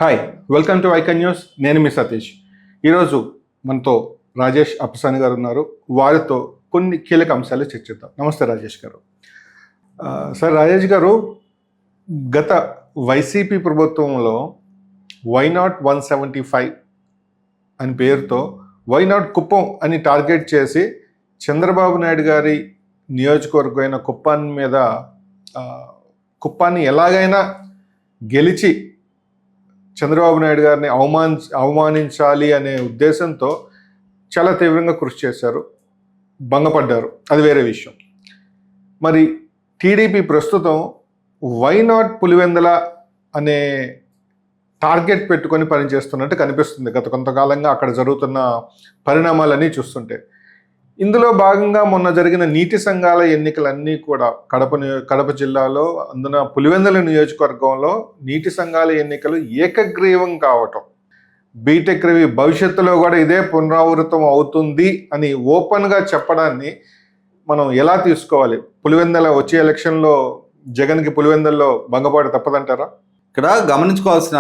Hi, welcome to icon news. నేను మీ సతీష్. ఈరోజు మనతో రాజేష్ అప్పసాని గారు ఉన్నారు. వారితో కొన్ని కీలక అంశాలు చర్చిద్దాం. నమస్తే రాజేష్ గారు. సార్, రాజేష్ గారు, గత వైసీపీ ప్రభుత్వంలో వైనాట్ 175 అని పేరుతో వైనాట్ కుప్పం అని టార్గెట్ చేసి చంద్రబాబు నాయుడు గారి నియోజకవర్గమైన కుప్పాన్ని ఎలాగైనా గెలిచి చంద్రబాబు నాయుడు గారిని అవమానించాలి అనే ఉద్దేశంతో చాలా తీవ్రంగా కృషి చేశారు, భంగపడ్డారు. అది వేరే విషయం. మరి టీడీపీ ప్రస్తుతం వైనాట్ పులివెందుల అనే టార్గెట్ పెట్టుకొని పనిచేస్తున్నట్టు కనిపిస్తుంది గత కొంతకాలంగా అక్కడ జరుగుతున్న పరిణామాలన్నీ చూస్తుంటే. ఇందులో భాగంగా మొన్న జరిగిన నీటి సంఘాల ఎన్నికలన్నీ కూడా కడప జిల్లాలో, అందున పులివెందుల నియోజకవర్గంలో నీటి సంఘాల ఎన్నికలు ఏకగ్రీవం కావటం, బీటెక్ రవి భవిష్యత్తులో కూడా ఇదే పునరావృతం అవుతుంది అని ఓపెన్గా చెప్పడాన్ని మనం ఎలా తీసుకోవాలి? పులివెందుల వచ్చే ఎలక్షన్లో జగన్కి పులివెందుల్లో భంగపాటు తప్పదంటారా? ఇక్కడ గమనించుకోవాల్సిన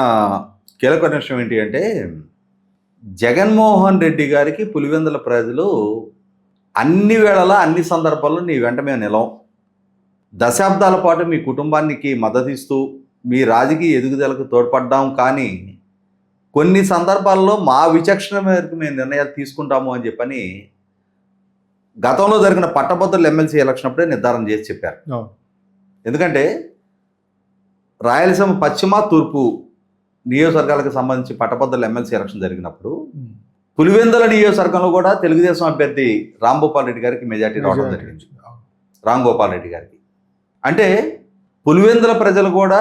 కీలక విషయం ఏంటి అంటే, జగన్మోహన్ రెడ్డి గారికి పులివెందుల ప్రజలు అన్ని వేళలా అన్ని సందర్భాల్లో నీ వెంట మేము నిలవం, దశాబ్దాల పాటు మీ కుటుంబానికి మద్దతిస్తూ మీ రాజకీయ ఎదుగుదలకు తోడ్పడ్డాం, కానీ కొన్ని సందర్భాల్లో మా విచక్షణ మేరకు మేము నిర్ణయాలు తీసుకుంటాము అని చెప్పని గతంలో జరిగిన పట్టభద్రుల ఎమ్మెల్సీ ఎలక్షన్ అప్పుడే నిర్ధారణ చేసి చెప్పారు. ఎందుకంటే రాయలసీమ పశ్చిమ తూర్పు నియోజకవర్గాలకు సంబంధించి పట్టభద్రుల ఎమ్మెల్సీ ఎలక్షన్ జరిగినప్పుడు పులివెందుల నియోజకవర్గంలో కూడా తెలుగుదేశం అభ్యర్థి రాంగోపాల్ రెడ్డి గారికి మెజార్టీ రావడం జరిగింది. రాంగోపాల్ రెడ్డి గారికి అంటే పులివెందుల ప్రజలు కూడా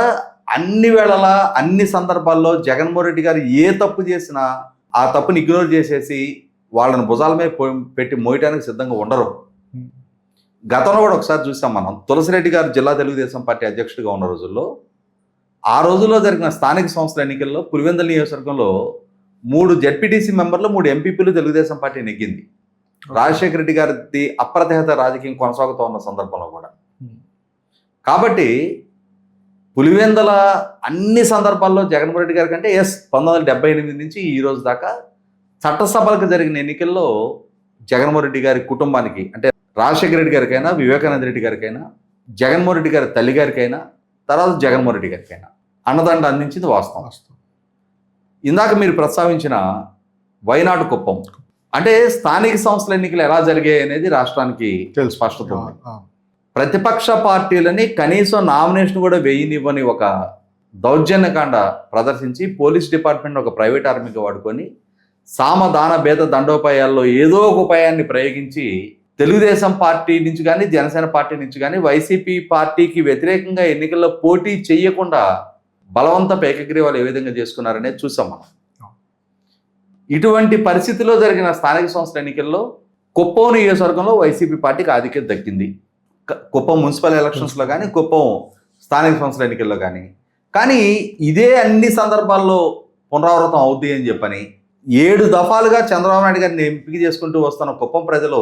అన్ని వేళలా అన్ని సందర్భాల్లో జగన్మోహన్ రెడ్డి గారు ఏ తప్పు చేసినా ఆ తప్పుని ఇగ్నోర్ చేసేసి వాళ్ళని భుజాల మీద పెట్టి మోయటానికి సిద్ధంగా ఉండరు. గతంలో కూడా ఒకసారి చూసాం మనం. తులసిరెడ్డి గారు జిల్లా తెలుగుదేశం పార్టీ అధ్యక్షుడిగా ఉన్న రోజుల్లో, ఆ రోజుల్లో జరిగిన స్థానిక సంస్థల ఎన్నికల్లో పులివెందుల నియోజకవర్గంలో 3 జెడ్పీటీసీ మెంబర్లు, 3 ఎంపీపీలు తెలుగుదేశం పార్టీ నెగ్గింది. రాజశేఖర రెడ్డి గారి అప్రతిహత రాజకీయం కొనసాగుతూ ఉన్న సందర్భంలో కూడా. కాబట్టి పులివెందుల అన్ని సందర్భాల్లో జగన్మోహన్ రెడ్డి గారి కంటే 1978 నుంచి ఈ రోజు దాకా చట్టసభలకు జరిగిన ఎన్నికల్లో జగన్మోహన్ రెడ్డి గారి కుటుంబానికి, అంటే రాజశేఖర రెడ్డి గారికైనా, వివేకానంద రెడ్డి గారికైనా, జగన్మోహన్ రెడ్డి గారి తల్లి గారికైనా, తర్వాత జగన్మోహన్ రెడ్డి గారికైనా అన్నదండ అందించింది వాస్తవం. ఇందాక మీరు ప్రస్తావించిన వైనాడు కుప్పం అంటే స్థానిక సంస్థల ఎన్నికలు ఎలా జరిగాయి అనేది రాష్ట్రానికి స్పష్టత ఉంది. ప్రతిపక్ష పార్టీలని కనీసం నామినేషన్ కూడా వేయనివ్వని ఒక దౌర్జన్యకాండ ప్రదర్శించి పోలీస్ డిపార్ట్మెంట్ ఒక ప్రైవేట్ ఆర్మీగా వాడుకొని సామదాన భేద దండోపాయాల్లో ఏదో ఒక ఉపాయాన్ని ప్రయోగించి తెలుగుదేశం పార్టీ నుంచి కానీ, జనసేన పార్టీ నుంచి కానీ వైసీపీ పార్టీకి వ్యతిరేకంగా ఎన్నికల్లో పోటీ చేయకుండా బలవంతపు ఏకగ్రీవాలు ఏ విధంగా చేసుకున్నారనేది చూసాం మనం. ఇటువంటి పరిస్థితిలో జరిగిన స్థానిక సంస్థల ఎన్నికల్లో కుప్పం నియోజకవర్గంలో వైసీపీ పార్టీకి ఆధిక్యత దక్కింది. కుప్పం మున్సిపల్ ఎలక్షన్స్లో కానీ, కుప్పం స్థానిక సంస్థల ఎన్నికల్లో కానీ ఇదే అన్ని సందర్భాల్లో పునరావృతం అవుద్ది అని చెప్పని 7 దఫాలుగా చంద్రబాబు నాయుడు గారిని ఎంపిక చేసుకుంటూ వస్తున్న కుప్పం ప్రజలు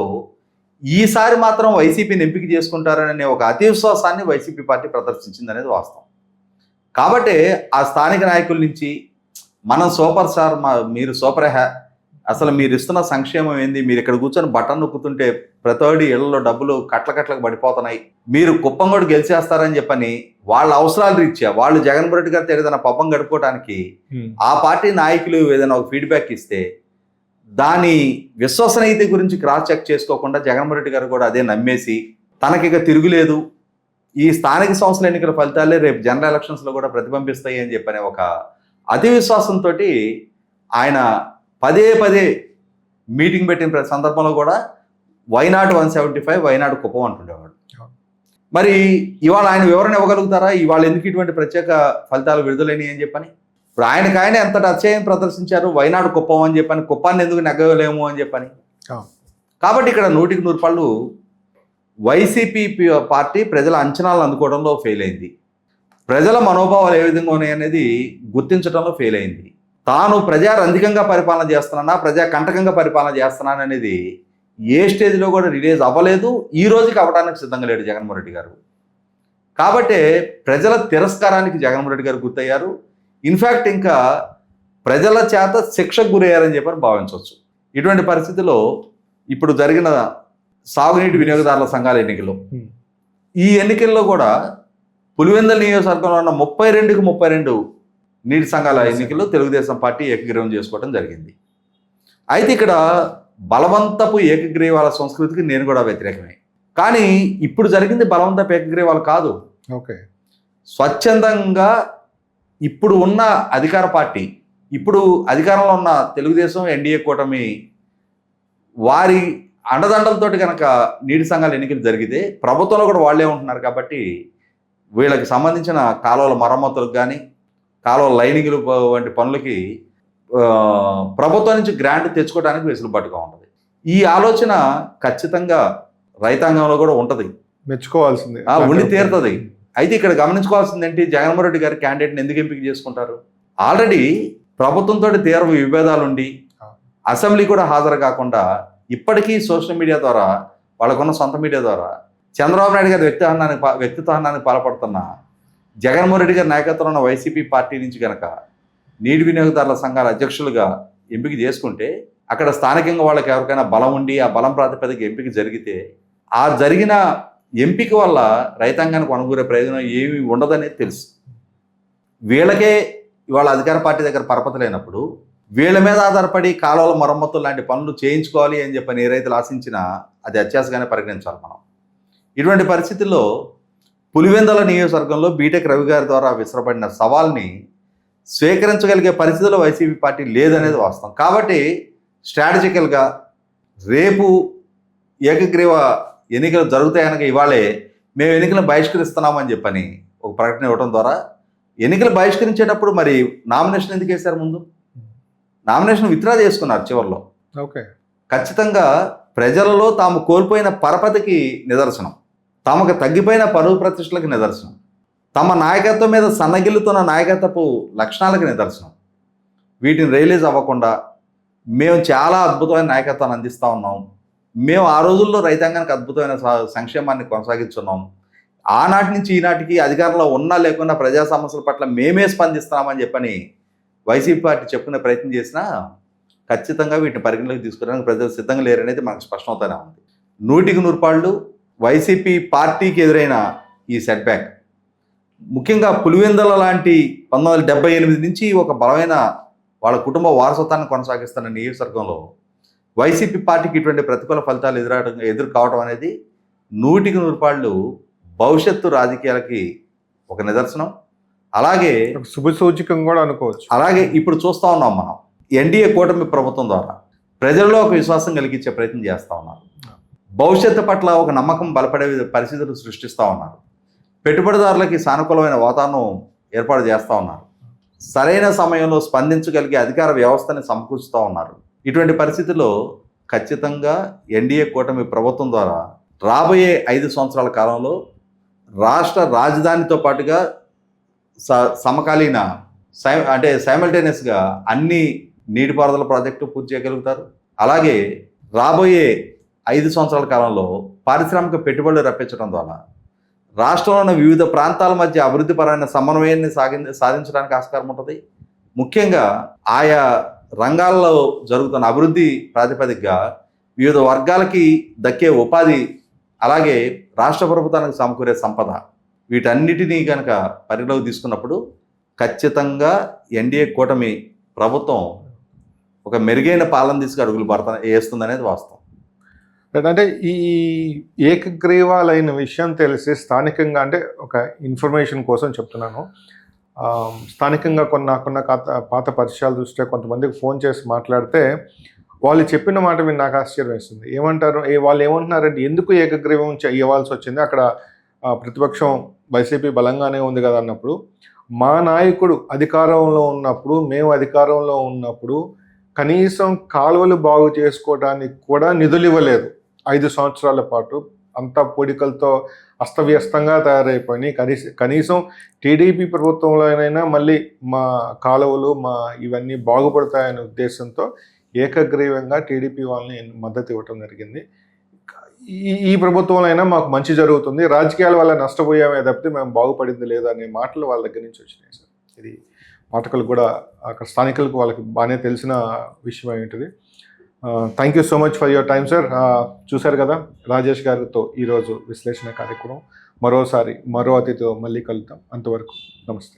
ఈసారి మాత్రం వైసీపీని ఎంపిక చేసుకుంటారనే ఒక అతి విశ్వాసాన్ని వైసీపీ పార్టీ ప్రదర్శించింది అనేది వాస్తవం. కాబట్టి ఆ స్థానిక నాయకుల నుంచి మనం సూపర్ స్టార్, మీరు సూపర్ అసలు మీరు ఇస్తున్న సంక్షేమం ఏంది, మీరు ఇక్కడ కూర్చొని బటన్ నొక్కుతుంటే ప్రతోడి ఇళ్లలో డబ్బులు కట్లకు పడిపోతున్నాయి, మీరు కుప్పం కూడా గెలిచేస్తారని చెప్పని వాళ్ళ అవసరాలు రీత్యా వాళ్ళు జగన్మోహన్ రెడ్డి గారితో ఏదైనా పబ్బం గడుపుకోవడానికి ఆ పార్టీ నాయకులు ఏదైనా ఒక ఫీడ్బ్యాక్ ఇస్తే దాని విశ్వసనీయత గురించి క్రాస్ చెక్ చేసుకోకుండా జగన్మోహన్ రెడ్డి గారు కూడా అదే నమ్మేసి తనకిక తిరుగులేదు, ఈ స్థానిక సంస్థల ఎన్నికల ఫలితాలే రేపు జనరల్ ఎలక్షన్స్లో కూడా ప్రతిబింబిస్తాయి అని చెప్పనే ఒక అతి విశ్వాసంతో ఆయన పదే మీటింగ్ పెట్టిన సందర్భంలో కూడా వైనాట్ 175 వైనాడు కుప్పం అంటుండేవాడు. మరి ఇవాళ ఆయన వివరణ ఇవ్వగలుగుతారా? ఇవాళ ఎందుకు ఇటువంటి ప్రత్యేక ఫలితాలు విడుదలైనవి అని చెప్పని? ఇప్పుడు ఆయనకాయన ఎంతటి అత్యయం ప్రదర్శించారు, వైనాడు కుప్పం అని చెప్పని, కుప్పాన్ని ఎందుకు నెగ్గలేము అని చెప్పని. కాబట్టి ఇక్కడ 100కి 100 పళ్ళు వైసీపీ పార్టీ ప్రజల అంచనాలను అందుకోవడంలో ఫెయిల్ అయింది. ప్రజల మనోభావాలు ఏ విధంగా ఉన్నాయనేది గుర్తించడంలో ఫెయిల్ అయింది. తాను ప్రజారంధికంగా పరిపాలన చేస్తున్నానా, ప్రజా కంటకంగా పరిపాలన చేస్తున్నాను అనేది ఏ స్టేజ్లో కూడా రిలీజ్ అవ్వలేదు. ఈ రోజుకి అవ్వడానికి సిద్ధంగా లేడు జగన్మోహన్ రెడ్డి గారు. కాబట్టి ప్రజల తిరస్కారానికి జగన్మోహన్ రెడ్డి గారు గుర్తయ్యారు. ఇన్ఫ్యాక్ట్ ఇంకా ప్రజల చేత శిక్షకు గురయ్యారని చెప్పని భావించవచ్చు. ఇటువంటి పరిస్థితిలో ఇప్పుడు జరిగిన సాగునీటి వినియోగదారుల సంఘాల ఎన్నికలు, ఈ ఎన్నికల్లో కూడా పులివెందుల నియోజకవర్గంలో ఉన్న 32కి 32 నీటి సంఘాల ఎన్నికల్లో తెలుగుదేశం పార్టీ ఏకగ్రీవం చేసుకోవడం జరిగింది. అయితే ఇక్కడ బలవంతపు ఏకగ్రీవాల సంస్కృతికి నేను కూడా వ్యతిరేకమే. కానీ ఇప్పుడు జరిగింది బలవంతపు ఏకగ్రీవాలు కాదు. ఓకే, స్వచ్ఛందంగా ఇప్పుడు ఉన్న అధికార పార్టీ, ఇప్పుడు అధికారంలో ఉన్న తెలుగుదేశం ఎన్డీఏ కూటమి వారి అండదండలతోటి కనుక నీటి సంఘాల ఎన్నికలు జరిగితే ప్రభుత్వంలో కూడా వాళ్ళే ఉంటున్నారు కాబట్టి వీళ్ళకి సంబంధించిన కాలువల మరమ్మతులకు కానీ కాలువల లైనింగ్లు వంటి పనులకి ప్రభుత్వం నుంచి గ్రాంట్ తెచ్చుకోవడానికి వెసులుబాటుగా ఉంటుంది. ఈ ఆలోచన ఖచ్చితంగా రైతాంగంలో కూడా ఉంటుంది, మెచ్చుకోవాల్సింది, ఉండి తీరుతుంది. అయితే ఇక్కడ గమనించుకోవాల్సింది ఏంటి, జగన్మోహన్ రెడ్డి గారి క్యాండిడేట్ని ఎందుకు ఎంపిక చేసుకుంటారు? ఆల్రెడీ ప్రభుత్వంతో తీవ్ర విభేదాలుండి అసెంబ్లీ కూడా హాజరు కాకుండా ఇప్పటికీ సోషల్ మీడియా ద్వారా, వాళ్ళకున్న సొంత మీడియా ద్వారా చంద్రబాబు నాయుడు గారి వ్యక్తిత్వహనానికి పాల్పడుతున్న జగన్మోహన్ రెడ్డి గారి నాయకత్వంలో ఉన్న వైసీపీ పార్టీ నుంచి కనుక నీటి వినియోగదారుల సంఘాల అధ్యక్షులుగా ఎంపిక చేసుకుంటే అక్కడ స్థానికంగా వాళ్ళకి ఎవరికైనా బలం ఉండి ఆ బలం ప్రాతిపదిక ఎంపిక జరిగితే ఆ జరిగిన ఎంపిక వల్ల రైతాంగానికి అనుకూరే ప్రయోజనం ఏమీ ఉండదనేది తెలుసు. వీళ్ళకే ఇవాళ అధికార పార్టీ దగ్గర పరపతి లేనప్పుడు వీళ్ళ మీద ఆధారపడి కాలువల మరమ్మతులు లాంటి పనులు చేయించుకోవాలి అని చెప్పని ఏ రైతులు ఆశించినా అది అత్యాశగానే పరిగణించాలి మనం. ఇటువంటి పరిస్థితుల్లో పులివెందుల నియోజకవర్గంలో బీటెక్ రవి గారి ద్వారా విసరబడిన సవాల్ని స్వీకరించగలిగే పరిస్థితుల్లో వైసీపీ పార్టీ లేదనేది వాస్తవం. కాబట్టి స్ట్రాటజికల్గా రేపు ఏకగ్రీవ ఎన్నికలు జరుగుతాయనక ఇవాళే మేము ఎన్నికలను బహిష్కరిస్తున్నామని చెప్పని ఒక ప్రకటన ఇవ్వడం ద్వారా ఎన్నికలు బహిష్కరించేటప్పుడు మరి నామినేషన్ ఎందుకు వేశారు? ముందు నామినేషన్ విత్డ్రా చేసుకున్నారు చివరిలో. ఓకే, ఖచ్చితంగా ప్రజలలో తాము కోల్పోయిన పరపతికి నిదర్శనం, తమకు తగ్గిపోయిన పరువు ప్రతిష్టలకు నిదర్శనం, తమ నాయకత్వం మీద సన్నగిల్లుతున్న నాయకత్వపు లక్షణాలకు నిదర్శనం. వీటిని రియలైజ్ అవ్వకుండా మేము చాలా అద్భుతమైన నాయకత్వాన్ని అందిస్తూ ఉన్నాం, మేము ఆ రోజుల్లో రైతాంగానికి అద్భుతమైన సంక్షేమాన్ని కొనసాగిస్తున్నాం, ఆనాటి నుంచి ఈనాటికి అధికారంలో ఉన్నా లేకున్నా ప్రజా సమస్యల పట్ల మేమే స్పందిస్తున్నామని చెప్పని వైసీపీ పార్టీ చెప్పుకునే ప్రయత్నం చేసినా ఖచ్చితంగా వీటిని పరిగణలోకి తీసుకోవడానికి ప్రజలు సిద్ధంగా లేరనేది మనకు స్పష్టమవుతూనే ఉంది. 100% వైసీపీ పార్టీకి ఎదురైన ఈ సెట్ బ్యాక్, ముఖ్యంగా పులివెందుల లాంటి 1978 నుంచి ఒక బలమైన వాళ్ళ కుటుంబ వారసత్వాన్ని కొనసాగిస్తున్న నియోజకవర్గంలో వైసీపీ పార్టీకి ఇటువంటి ప్రతికూల ఫలితాలు ఎదురు కావడం అనేది 100% భవిష్యత్తు రాజకీయాలకి ఒక నిదర్శనం. అలాగే శుభసూచకం కూడా అనుకోవచ్చు. అలాగే ఇప్పుడు చూస్తూ ఉన్నాం మనం ఎన్డీఏ కూటమి ప్రభుత్వం ద్వారా ప్రజల్లో ఒక విశ్వాసం కలిగించే ప్రయత్నం చేస్తూ ఉన్నారు, భవిష్యత్తు పట్ల ఒక నమ్మకం బలపడే పరిస్థితులు సృష్టిస్తూ ఉన్నారు, పెట్టుబడిదారులకి సానుకూలమైన వాతావరణం ఏర్పాటు చేస్తూ ఉన్నారు, సరైన సమయంలో స్పందించగలిగే అధికార వ్యవస్థని సమకూరుస్తూ ఉన్నారు. ఇటువంటి పరిస్థితుల్లో ఖచ్చితంగా ఎన్డీఏ కూటమి ప్రభుత్వం ద్వారా రాబోయే 5 సంవత్సరాల కాలంలో రాష్ట్ర రాజధానితో పాటుగా సమకాలీన అంటే సైమల్టేనియస్గా అన్ని నీటిపారుదల ప్రాజెక్టు పూర్తి చేయగలుగుతారు. అలాగే రాబోయే 5 సంవత్సరాల కాలంలో పారిశ్రామిక పెట్టుబడులు రప్పించడం ద్వారా రాష్ట్రంలో ఉన్న వివిధ ప్రాంతాల మధ్య అభివృద్ధిపరమైన సమన్వయాన్ని సాధించడానికి ఆస్కారం ఉంటుంది. ముఖ్యంగా ఆయా రంగాల్లో జరుగుతున్న అభివృద్ధి ప్రాతిపదికగా వివిధ వర్గాలకి దక్కే ఉపాధి, అలాగే రాష్ట్ర ప్రభుత్వానికి సమకూరే సంపద, వీటన్నిటినీ కనుక పరిగణలోకి తీసుకున్నప్పుడు ఖచ్చితంగా ఎన్డీఏ కూటమి ప్రభుత్వం ఒక మెరుగైన పాలన తీసుకు అడుగులు వేస్తుందనేది వాస్తవం. అంటే ఈ ఏకగ్రీవాలైన విషయం తెలిసి స్థానికంగా, అంటే ఒక ఇన్ఫర్మేషన్ కోసం చెప్తున్నాను, స్థానికంగా నాకున్న పాత పరిచయాల దృష్ట్యా కొంతమందికి ఫోన్ చేసి మాట్లాడితే వాళ్ళు చెప్పిన మాట విని నాకు ఆశ్చర్యం వేస్తుంది. ఏమంటారు, వాళ్ళు ఏమంటున్నారంటే ఎందుకు ఏకగ్రీవం ఇవ్వాల్సి వచ్చింది, అక్కడ ప్రతిపక్షం వైసీపీ బలంగానే ఉంది కదా అన్నప్పుడు, మా నాయకుడు అధికారంలో ఉన్నప్పుడు, మేము అధికారంలో ఉన్నప్పుడు కనీసం కాలువలు బాగు చేసుకోవడానికి కూడా నిధులు ఇవ్వలేదు. 5 సంవత్సరాల పాటు అంతా పొడికలతో అస్తవ్యస్తంగా తయారైపోయినాయి. కనీసం టీడీపీ ప్రభుత్వంలోనైనా మళ్ళీ మా కాలువలు ఇవన్నీ బాగుపడతాయనే ఉద్దేశంతో ఏకగ్రీవంగా టీడీపీ వాళ్ళని మద్దతు ఇవ్వటం జరిగింది. ఈ ప్రభుత్వంలో అయినా మాకు మంచి జరుగుతుంది, రాజకీయాల వల్ల నష్టపోయామే తప్పితే మేము బాగుపడింది లేదా అనే మాటలు వాళ్ళ దగ్గర నుంచి వచ్చినాయి సార్. ఇది పాఠకులకు కూడా అక్కడ స్థానికులకు వాళ్ళకి బాగానే తెలిసిన విషయం అయి ఉంటుంది. Thank you so much for your time sir. చూశారు కదా రాజేష్ గారితో ఈరోజు విశ్లేషణ కార్యక్రమం. మరోసారి మరో అతిథితో మళ్ళీ కలుద్దాం. అంతవరకు నమస్తే.